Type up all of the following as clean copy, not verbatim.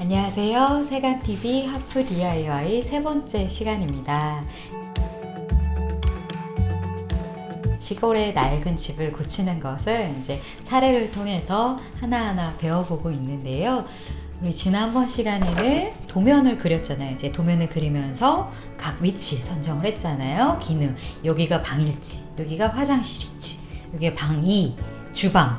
안녕하세요. 세간TV 하프 DIY 세 번째 시간입니다. 시골의 낡은 집을 고치는 것을 이제 사례를 통해서 하나하나 배워보고 있는데요. 우리 지난번 시간에는 도면을 그렸잖아요. 이제 도면을 그리면서 각 위치 선정을 했잖아요. 기능. 여기가 방일지, 여기가 화장실일지, 여기가 방 2, 주방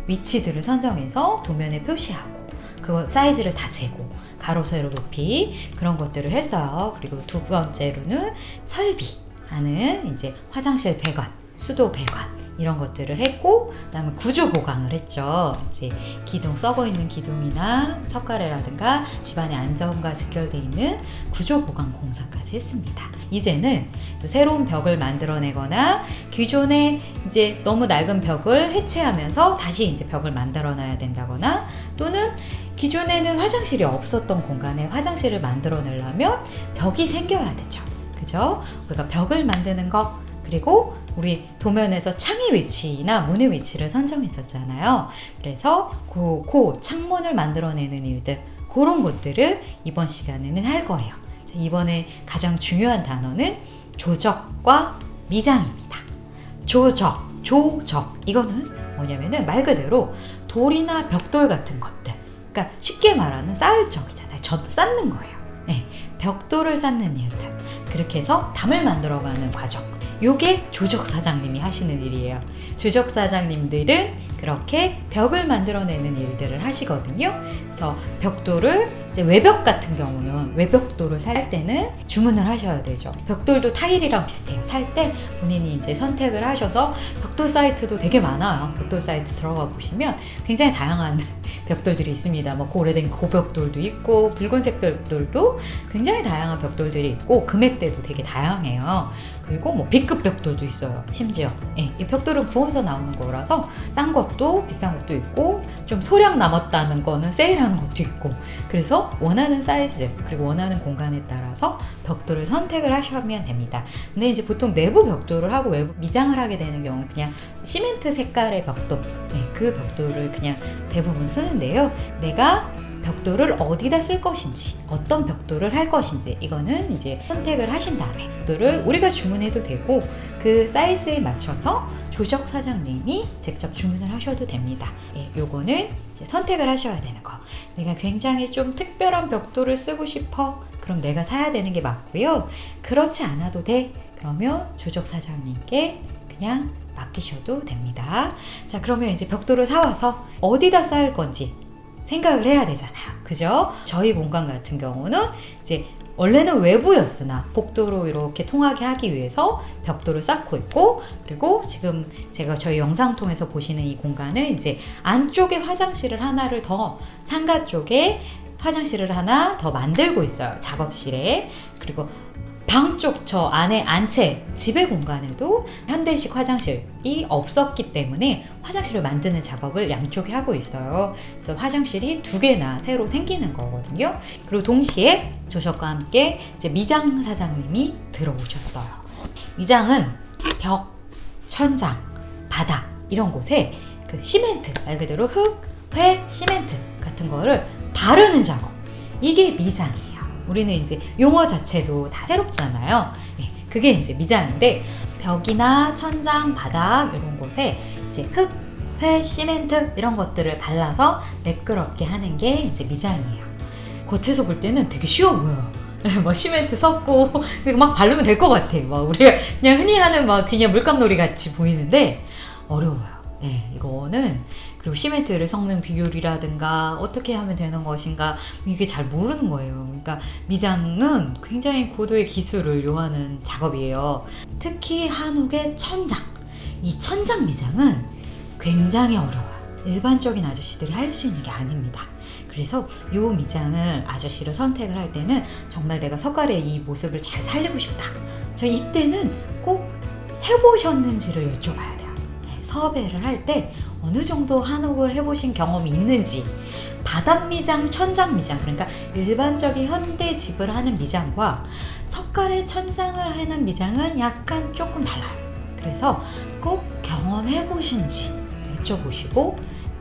위치들을 선정해서 도면에 표시하고 그거 사이즈를 다 재고 가로 세로 높이 그런 것들을 했어요. 그리고 두 번째로는 설비하는 이제 화장실 배관, 수도 배관 이런 것들을 했고, 그다음에 구조 보강을 했죠. 이제 기둥 썩어 있는 기둥이나 석가래라든가 집안의 안전과 직결되어 있는 구조 보강 공사까지 했습니다. 이제는 새로운 벽을 만들어내거나 기존에 이제 너무 낡은 벽을 해체하면서 다시 이제 벽을 만들어놔야 된다거나, 또는 기존에는 화장실이 없었던 공간에 화장실을 만들어내려면 벽이 생겨야 되죠. 그죠? 우리가 벽을 만드는 거, 그리고 우리 도면에서 창의 위치나 문의 위치를 선정했었잖아요. 그래서 그 창문을 만들어내는 일들, 그런 것들을 이번 시간에는 할 거예요. 이번에 가장 중요한 단어는 조적과 미장입니다. 조적. 이거는 뭐냐면은 말 그대로 돌이나 벽돌 같은 것들, 그러니까 쉽게 말하는 쌓을 적이잖아요. 쌓는 거예요. 네, 벽돌을 쌓는 일들, 그렇게 해서 담을 만들어가는 과정, 요게 조적 사장님이 하시는 일이에요. 조적 사장님들은 그렇게 벽을 만들어내는 일들을 하시거든요. 그래서 벽돌을 이제 외벽 같은 경우는 외벽돌을 살 때는 주문을 하셔야 되죠. 벽돌도 타일이랑 비슷해요. 살 때 본인이 이제 선택을 하셔서, 벽돌 사이트도 되게 많아요. 벽돌 사이트 들어가 보시면 굉장히 다양한 벽돌들이 있습니다. 뭐 오래된 고벽돌도 있고 붉은색 벽돌도 굉장히 다양한 벽돌들이 있고 금액대도 되게 다양해요. 그리고 뭐 B급 벽돌도 있어요. 심지어 이 벽돌은 구워서 나오는 거라서 싼 것도 비싼 것도 있고, 좀 소량 남았다는 거는 세일하는 것도 있고, 그래서 원하는 사이즈 그리고 원하는 공간에 따라서 벽돌을 선택을 하시면 됩니다. 근데 이제 보통 내부 벽돌을 하고 외부 미장을 하게 되는 경우는 그냥 시멘트 색깔의 벽돌, 그 벽돌을 그냥 대부분 쓰는데요. 내가 벽돌을 어디다 쓸 것인지, 어떤 벽돌을 할 것인지, 이거는 이제 선택을 하신 다음에 벽돌을 우리가 주문해도 되고, 그 사이즈에 맞춰서 조적 사장님이 직접 주문을 하셔도 됩니다. 요거는 이제 선택을 하셔야 되는 거. 내가 굉장히 좀 특별한 벽돌을 쓰고 싶어, 그럼 내가 사야 되는 게 맞고요. 그렇지 않아도 돼, 그러면 조적 사장님께 그냥 맡기셔도 됩니다. 자, 그러면 이제 벽돌을 사와서 어디다 쌓을 건지 생각을 해야 되잖아요. 그죠? 저희 공간 같은 경우는 이제 원래는 외부였으나 복도로 이렇게 통하게 하기 위해서 벽돌을 쌓고 있고, 그리고 지금 제가 저희 영상 통해서 보시는 이 공간은 이제 안쪽에 화장실을 하나를 더, 상가 쪽에 화장실을 하나 더 만들고 있어요. 작업실에. 그리고 방 쪽 저 안에 안채 지배 공간에도 현대식 화장실이 없었기 때문에 화장실을 만드는 작업을 양쪽에 하고 있어요. 그래서 화장실이 2개나 새로 생기는 거거든요. 그리고 동시에 조적과 함께 이제 미장 사장님이 들어오셨어요. 미장은 벽, 천장, 바닥 이런 곳에 그 시멘트, 말 그대로 흙, 회, 시멘트 같은 거를 바르는 작업, 이게 미장이에요. 우리는 이제 용어 자체도 다 새롭잖아요. 그게 이제 미장인데, 벽이나 천장, 바닥 이런 곳에 이제 흙, 회, 시멘트 이런 것들을 발라서 매끄럽게 하는 게 이제 미장이에요. 겉에서 볼 때는 되게 쉬워 보여요. 막 시멘트 섞고 막 바르면 될 것 같아. 막 우리가 그냥 흔히 하는 막 그냥 물감놀이 같이 보이는데 어려워요. 이거는, 그리고 시멘트를 섞는 비율이라든가 어떻게 하면 되는 것인가, 이게 잘 모르는 거예요. 그러니까 미장은 굉장히 고도의 기술을 요하는 작업이에요. 특히 한옥의 천장, 이 천장 미장은 굉장히 어려워요. 일반적인 아저씨들이 할 수 있는 게 아닙니다. 그래서 이 미장을 아저씨를 선택을 할 때는 정말 내가 석가래의 이 모습을 잘 살리고 싶다, 저 이때는 꼭 해보셨는지를 여쭤봐야 돼요. 섭외를 할 때 어느 정도 한옥을 해보신 경험이 있는지, 바닥 미장, 천장 미장, 그러니까 일반적인 현대 집을 하는 미장과 석가래 천장을 하는 미장은 약간 조금 달라요. 그래서 꼭 경험해보신지 여쭤보시고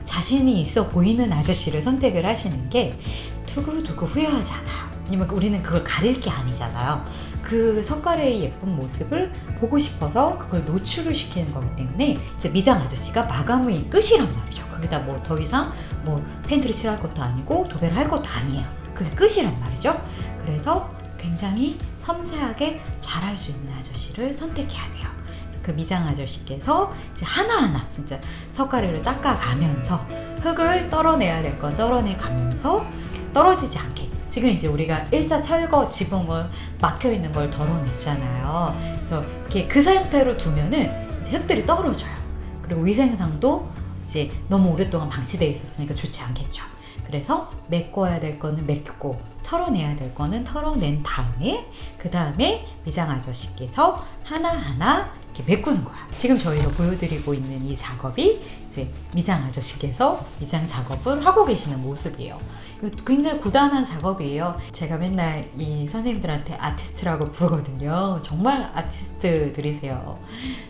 자신이 있어 보이는 아저씨를 선택을 하시는 게 두고두고 후회하지 않아요. 왜냐면 우리는 그걸 가릴 게 아니잖아요. 그 석가래의 예쁜 모습을 보고 싶어서 그걸 노출을 시키는 거기 때문에 이제 미장 아저씨가 마감이 끝이란 말이죠. 거기다 뭐 더 이상 뭐 페인트를 칠할 것도 아니고 도배를 할 것도 아니에요. 그게 끝이란 말이죠. 그래서 굉장히 섬세하게 잘할 수 있는 아저씨를 선택해야 돼요. 그 미장 아저씨께서 이제 하나하나 진짜 석가래를 닦아가면서 흙을 떨어내야 될 건 떨어내가면서 떨어지지 않게, 지금 이제 우리가 일자 철거 지붕을 막혀 있는 걸 덜어냈잖아요. 그래서 이렇게 그 상태로 두면은 이제 흙들이 떨어져요. 그리고 위생상도 이제 너무 오랫동안 방치되어 있었으니까 좋지 않겠죠. 그래서 메꿔야 될 거는 메꾸고 털어내야 될 거는 털어낸 다음에 그 다음에 미장 아저씨께서 하나하나 이렇게 메꾸는 거야. 지금 저희가 보여드리고 있는 이 작업이 이제 미장 아저씨께서 미장 작업을 하고 계시는 모습이에요. 이거 굉장히 고단한 작업이에요. 제가 맨날 이 선생님들한테 아티스트라고 부르거든요. 정말 아티스트들이세요.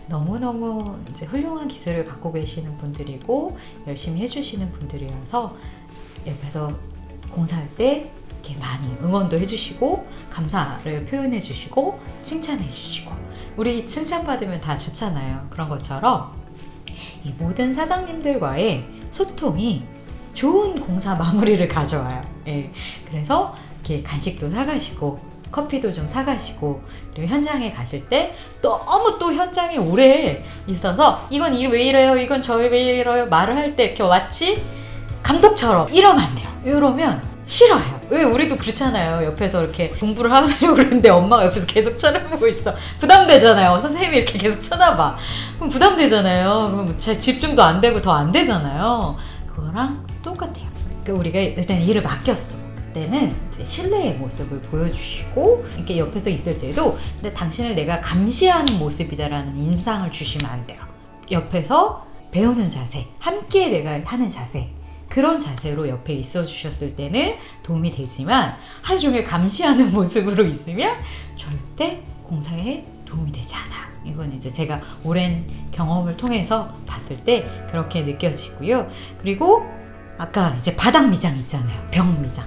너무너무 이제 훌륭한 기술을 갖고 계시는 분들이고 열심히 해주시는 분들이라서 옆에서 공사할 때 이렇게 많이 응원도 해주시고 감사를 표현해 주시고 칭찬해 주시고, 우리 칭찬받으면 다 좋잖아요. 그런 것처럼 이 모든 사장님들과의 소통이 좋은 공사 마무리를 가져와요. 예. 그래서 이렇게 간식도 사가시고 커피도 좀 사가시고, 그리고 현장에 가실 때 너무 또 현장에 오래 있어서 이건 왜 이래요, 이건 저 왜 이래요 말을 할 때 이렇게 마치 감독처럼 이러면 안 돼요. 이러면 싫어요. 왜 우리도 그렇잖아요. 옆에서 이렇게 공부를 하려고 그러는데 엄마가 옆에서 계속 쳐다보고 있어. 부담되잖아요. 선생님이 이렇게 계속 쳐다봐. 그럼 부담되잖아요. 그럼 잘 집중도 안 되고 더 안 되잖아요. 그거랑 똑같아요. 그러니까 우리가 일단 일을 맡겼어. 그때는 이제 신뢰의 모습을 보여주시고, 이렇게 옆에서 있을 때도 근데 당신을 내가 감시하는 모습이다라는 인상을 주시면 안 돼요. 옆에서 배우는 자세, 함께 내가 하는 자세, 그런 자세로 옆에 있어 주셨을 때는 도움이 되지만 하루 종일 감시하는 모습으로 있으면 절대 공사에 도움이 되지 않아. 이건 이제 제가 오랜 경험을 통해서 봤을 때 그렇게 느껴지고요. 그리고 아까 이제 바닥 미장 있잖아요. 벽 미장.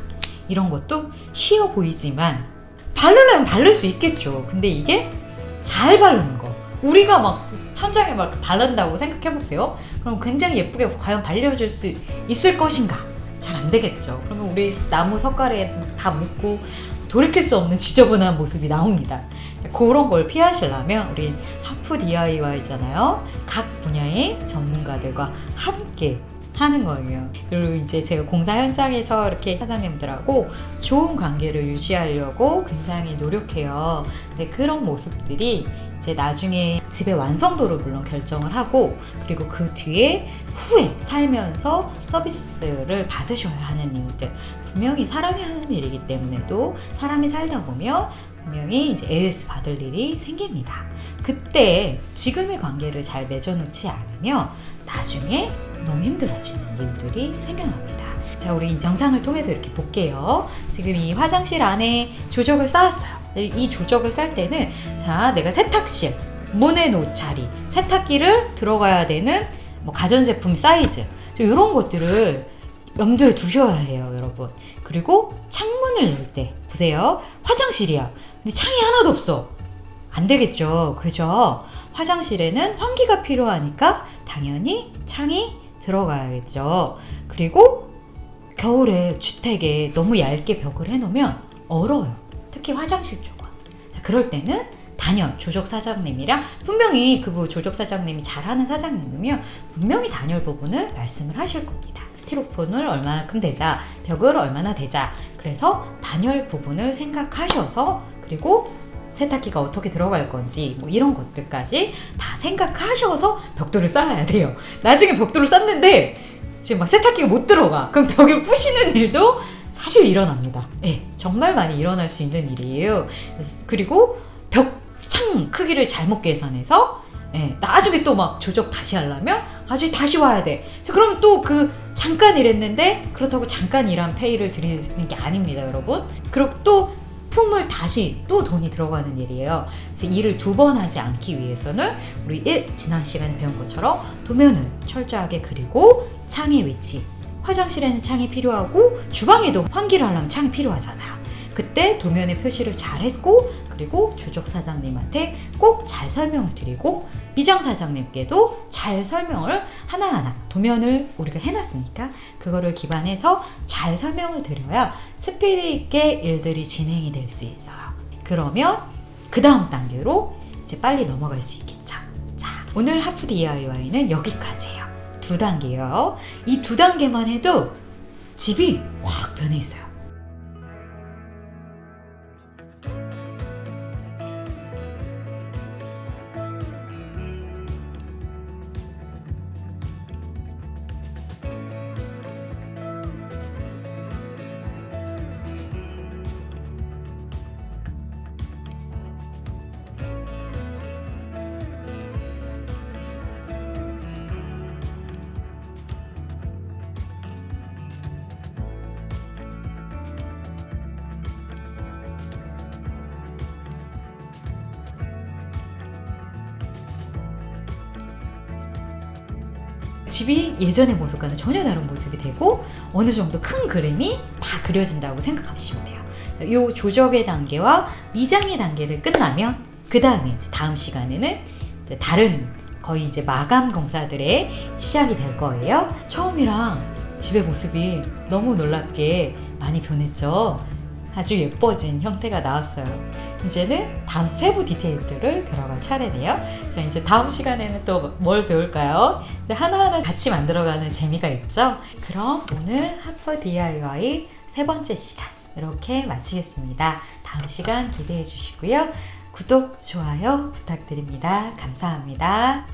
이런 것도 쉬워 보이지만 바르려면 바를 수 있겠죠. 근데 이게 잘 바르는 거. 우리가 막 천장에 막 바른다고 생각해보세요. 그럼 굉장히 예쁘게 과연 발려줄 수 있을 것인가? 잘 안 되겠죠. 그러면 우리 나무 석가래에 다 묻고 돌이킬 수 없는 지저분한 모습이 나옵니다. 그런 걸 피하시려면 우리 하프 DIY잖아요. 각 분야의 전문가들과 함께 하는 거예요. 그리고 이제 제가 공사 현장에서 이렇게 사장님들하고 좋은 관계를 유지하려고 굉장히 노력해요. 근데 그런 모습들이 이제 나중에 집의 완성도를 물론 결정을 하고, 그리고 그 뒤에 후에 살면서 서비스를 받으셔야 하는 일들, 분명히 사람이 하는 일이기 때문에도 사람이 살다 보면 분명히 이제 AS 받을 일이 생깁니다. 그때 지금의 관계를 잘 맺어놓지 않으면 나중에 너무 힘들어지는 일들이 생겨납니다. 자, 우리 이제 영상을 통해서 이렇게 볼게요. 지금 이 화장실 안에 조적을 쌓았어요. 이 조적을 쌀 때는 자, 내가 세탁실, 문에 놓을 자리, 세탁기를 들어가야 되는 뭐 가전제품 사이즈, 이런 것들을 염두에 두셔야 해요, 여러분. 그리고 창문을 열 때 보세요. 화장실이야. 근데 창이 하나도 없어. 안 되겠죠. 그죠? 화장실에는 환기가 필요하니까 당연히 창이 들어가야겠죠. 그리고 겨울에 주택에 너무 얇게 벽을 해놓으면 얼어요. 특히 화장실 쪽은. 자, 그럴 때는 단열, 조적 사장님이랑 분명히 그 조적 사장님이 잘하는 사장님이면 분명히 단열 부분을 말씀을 하실 겁니다. 스티로폼을 얼마만큼 대자, 벽을 얼마나 대자. 그래서 단열 부분을 생각하셔서, 그리고 세탁기가 어떻게 들어갈 건지 뭐 이런 것들까지 다 생각하셔서 벽돌을 쌓아야 돼요. 나중에 벽돌을 쌓는데 지금 막 세탁기가 못 들어가. 그럼 벽을 부시는 일도 사실 일어납니다. 네, 정말 많이 일어날 수 있는 일이에요. 그리고 벽창 크기를 잘못 계산해서 나중에 또 막 조적 다시 하려면 아주 다시 와야 돼. 자, 그러면 또 그 잠깐 일했는데 그렇다고 잠깐 일한 페이를 드리는 게 아닙니다, 여러분. 그리고 또 품을 다시 또 돈이 들어가는 일이에요. 그래서 일을 두 번 하지 않기 위해서는 우리 지난 시간에 배운 것처럼 도면을 철저하게 그리고 창의 위치, 화장실에는 창이 필요하고 주방에도 환기를 하려면 창이 필요하잖아요. 그때 도면의 표시를 잘 했고, 그리고 조적 사장님한테 꼭 잘 설명을 드리고, 미장 사장님께도 잘 설명을 하나하나 도면을 우리가 해놨으니까 그거를 기반해서 잘 설명을 드려야 스피드 있게 일들이 진행이 될 수 있어요. 그러면 그 다음 단계로 이제 빨리 넘어갈 수 있겠죠. 자, 오늘 하프 DIY는 여기까지예요. 2단계요. 이 2단계만 해도 집이 확 변해 있어요. 집이 예전의 모습과는 전혀 다른 모습이 되고 어느 정도 큰 그림이 다 그려진다고 생각하시면 돼요. 이 조적의 단계와 미장의 단계를 끝나면 그 다음에 다음 시간에는 이제 다른 거의 이제 마감 공사들의 시작이 될 거예요. 처음이랑 집의 모습이 너무 놀랍게 많이 변했죠. 아주 예뻐진 형태가 나왔어요. 이제는 다음 세부 디테일들을 들어갈 차례네요. 자, 이제 다음 시간에는 또 뭘 배울까요? 하나하나 같이 만들어가는 재미가 있죠? 그럼 오늘 하프 DIY 3번째 시간 이렇게 마치겠습니다. 다음 시간 기대해 주시고요. 구독, 좋아요 부탁드립니다. 감사합니다.